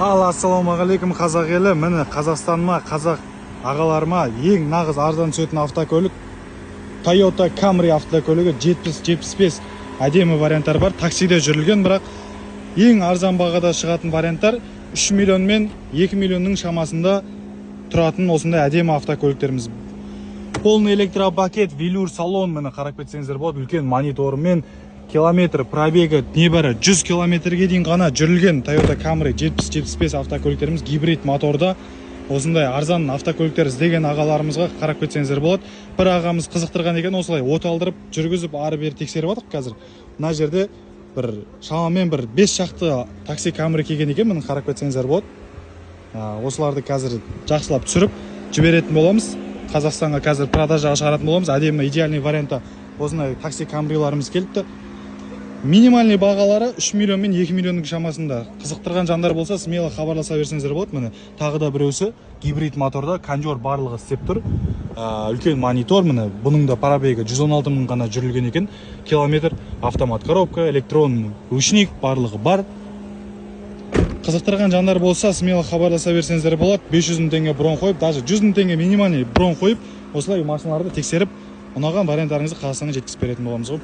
Ассалаумағалейкум қазақ елі. Міне Қазақстаныма, қазақ ағаларыма ең нағыз арзан түсетін автокөлік Toyota Camry автокөлігі 70-75 әдемі варианттар бар. Таксиде жүрілген, бірақ ең арзан бағада шығатын варианттар 3 миллион мен 2 миллионның шамасында тұратын осындай әдемі автокөліктеріміз. Полный электропакет, велюр салон, міне қарап кетсеңіздер болады. Үлкен мониторымен, километр пробегі небәрі 100 километрге дейін ғана жүрілген Toyota Camry 70-75 автокөліктеріміз гибрид моторда. Осындай арзан автокөліктер іздеген ағаларымызға қарап кетсеңіздер болады. Бір ағамыз қызықтырған екен, осылай от алдырып жүргізіп ары бері тексеріп жатырмық қазір. Мына жерде бір шамамен 5 шақты такси Camry келген екен, міне қарап кетсеңіздер болады. Осыларды қазір жақсылап түсіріп жіберетін боламыз. Қазақстанға қазір продажаға шығаратын боламыз. Әдемі идеальный вариантта осындай такси Camry'ларымыз келіпті. Минимальный бағалары 3 миллион мен 2 миллионның шамасында. Қызықтырған жандар болса, смело хабарласа берсеңіздер болады. Міне тағы да біреусі гибрид моторда, кондер барлығы істеп тұр. Үлкен монитор, міне бұның да пробегі 116 мың ғана жүрілген екен. Километр, автомат коробка, электрон ручник барлығы бар. Қызықтырған жандар болса, смело хабарласа берсеңіздер болады. 500 мың теңге брон қойып, даже 100 мың теңге минимальный брон қойып, осылай машиналарды тексеріп, ұнаған варианттарыңызды Қазақстанға жеткізіп беретін боламыз ғой.